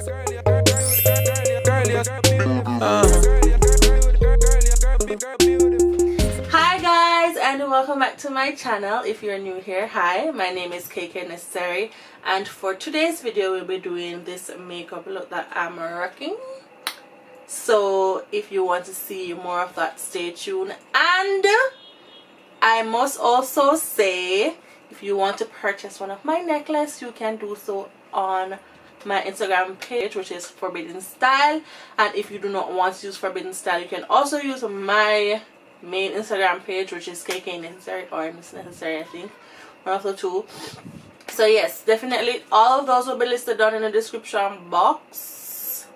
Hi guys, and welcome back to my channel. If you're new here, hi, my name is KK Necessary, and for today's video we'll be doing this makeup look that I'm rocking. So if you want to see more of that, stay tuned. And I must also say, if you want to purchase one of my necklaces, you can do so on my Instagram page, which is Forbidden Style. And if you do not want to use Forbidden Style, you can also use my main Instagram page, which is KK Necessary or Miss Necessary, I think, one of the two. So yes, definitely all of those will be listed down in the description box.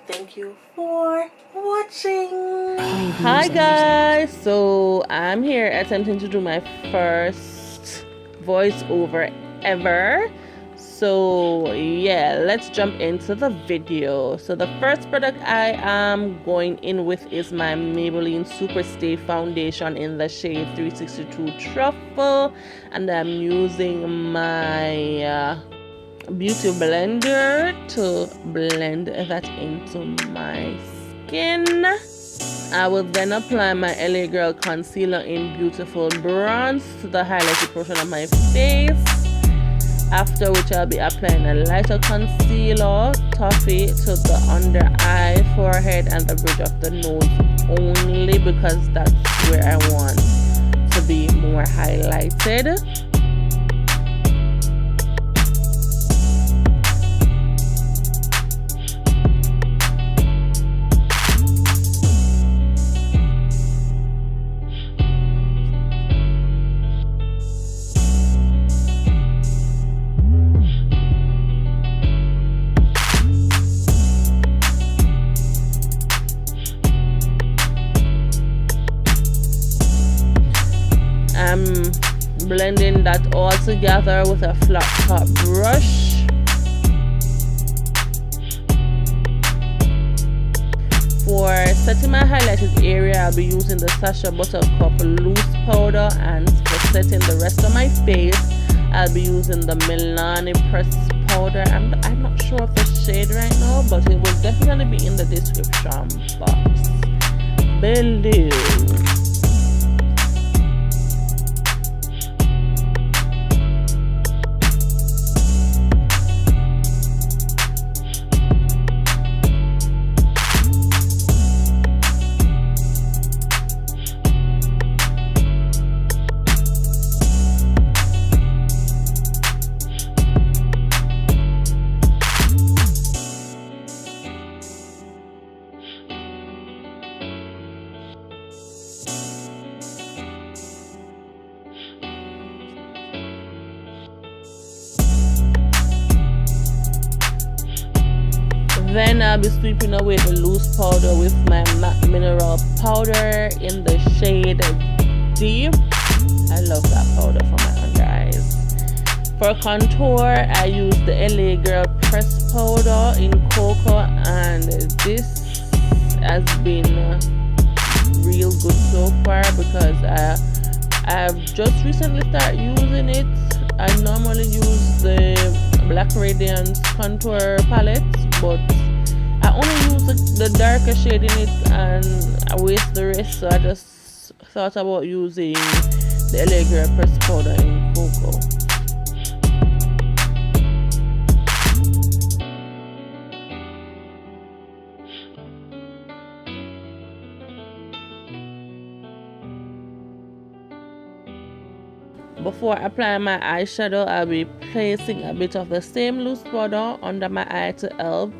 Thank you for watching. Hi guys, so I'm here attempting to do my first voiceover ever. So yeah, let's jump into the video. So the first product I am going in with is my Maybelline Superstay foundation in the shade 362 Truffle, and I'm using my beauty blender to blend that into my skin. I will then apply my LA Girl concealer in Beautiful Bronze to the highlighted portion of my face. After which I'll be applying a lighter concealer, Toffee, to the under eye, forehead, and the bridge of the nose only, because that's where I want to be more highlighted. I'm blending that all together with a flat top brush. For setting my highlighted area, I'll be using the Sasha Buttercup loose powder, and for setting the rest of my face, I'll be using the Milani pressed powder. I'm not sure of the shade right now, but it will definitely be in the description box below. Then I'll be sweeping away the loose powder with my matte mineral powder in the shade Deep. I love that powder for my under eyes. For contour, I use the LA Girl pressed powder in Cocoa, and this has been real good so far because I've just recently started using it. I normally use the Black Radiance contour palette, but I only use the darker shade in it and I waste the rest, so I just thought about using the LA Girl pressed powder in Cocoa. Before applying my eyeshadow, I'll be placing a bit of the same loose powder under my eye to help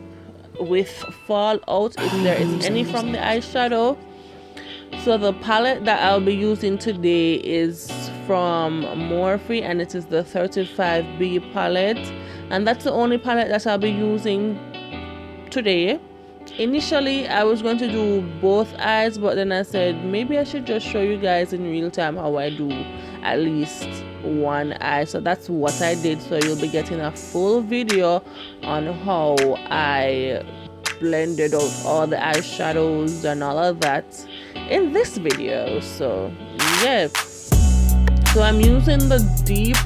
with fallout if there is any from the eyeshadow. So the palette that I'll be using today is from Morphe, and it is the 35B palette, and that's the only palette that I'll be using today. Initially I was going to do both eyes, but then I said maybe I should just show you guys in real time how I do at least one eye. So that's what I did. So you'll be getting a full video on how I blended out all the eyeshadows and all of that in this video. So yeah, so I'm using the deep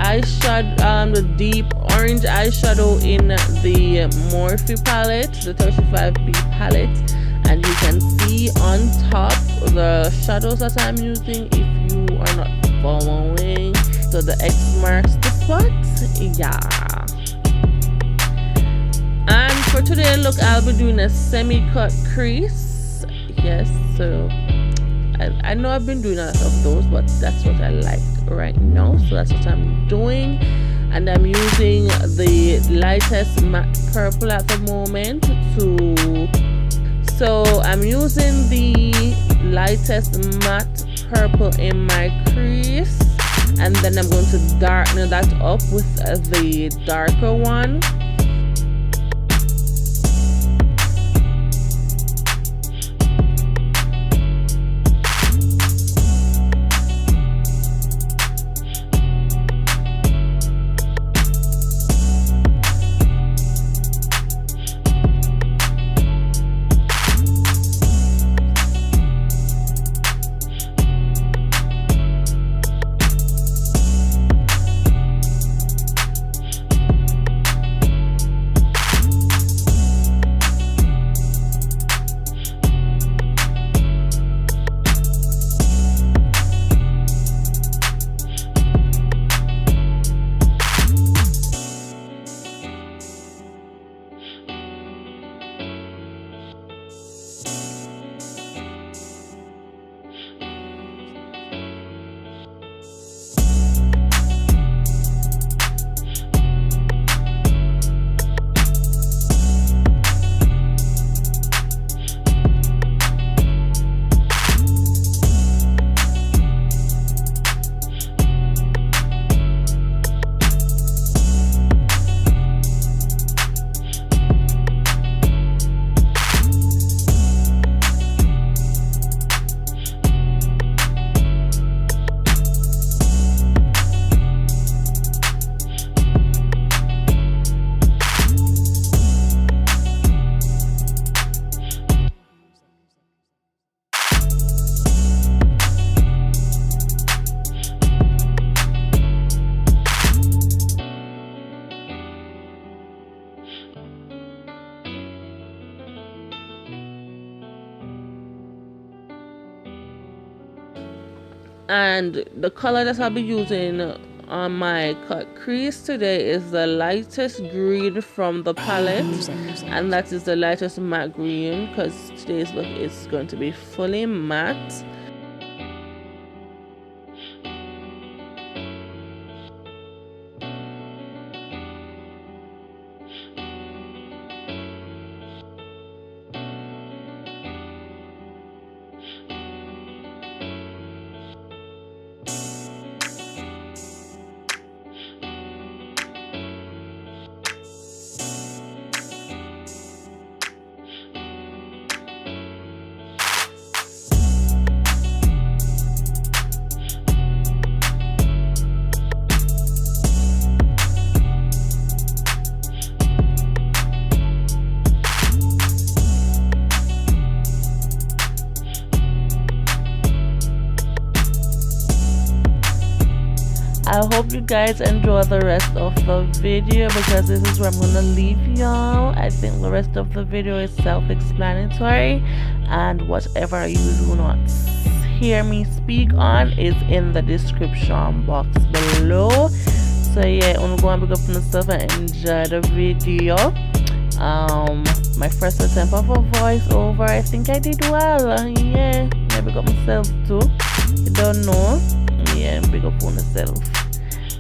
eyeshadow, the deep orange eyeshadow in the Morphe palette, the 35B palette, and you can see on top the shadows that I'm using if you are not following. So the X marks the spot. Yeah. And for today, look, I'll be doing a semi-cut crease. Yes, so I know I've been doing a lot of those, but that's what I like right now, so that's what I'm doing. And I'm using the lightest matte purple at the moment so I'm using the lightest matte purple in my crease, and then I'm going to darken that up with the darker one. And the color that I'll be using on my cut crease today is the lightest green from the palette, and that is the lightest matte green because today's look is going to be fully matte. I hope you guys enjoy the rest of the video because this is where I'm gonna leave y'all. I think the rest of the video is self-explanatory, and whatever you do not hear me speak on is in the description box below. So yeah, I'm gonna go and pick up myself and enjoy the video. My first attempt of a voiceover, I think I did well. Yeah, I pick up myself too. You don't know. Yeah, big up on myself.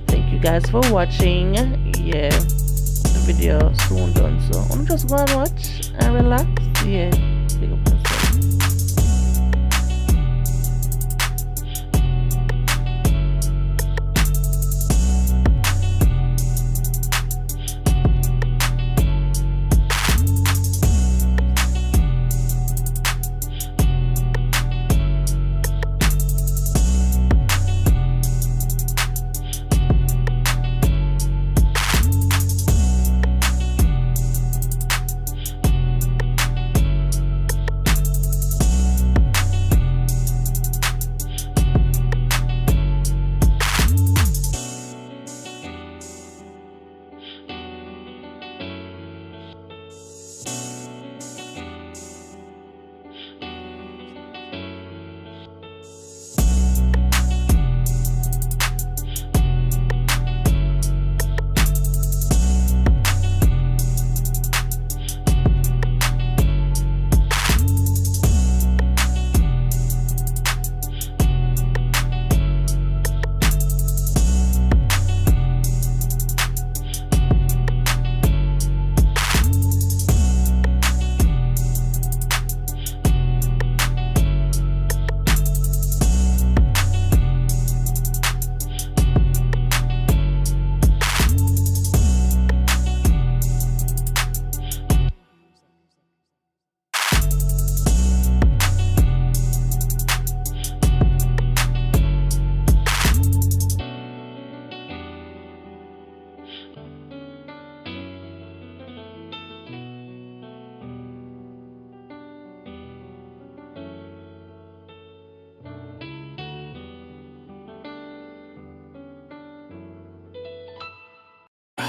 Thank you guys for watching. Yeah, the video soon done, so I'm just gonna watch and relax. Yeah, big up on myself.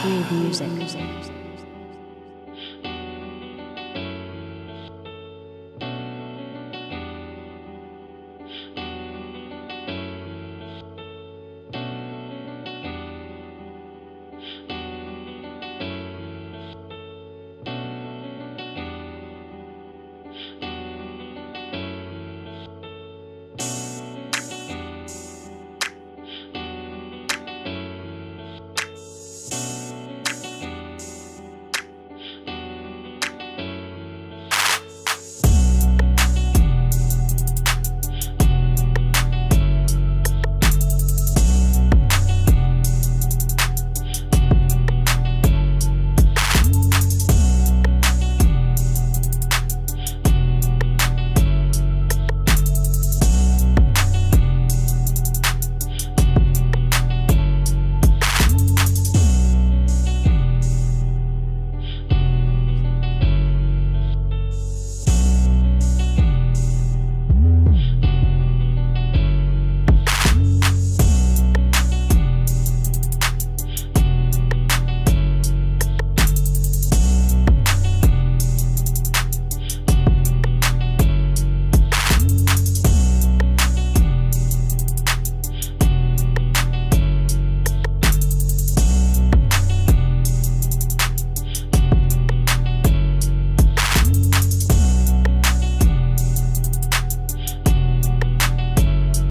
Groove music.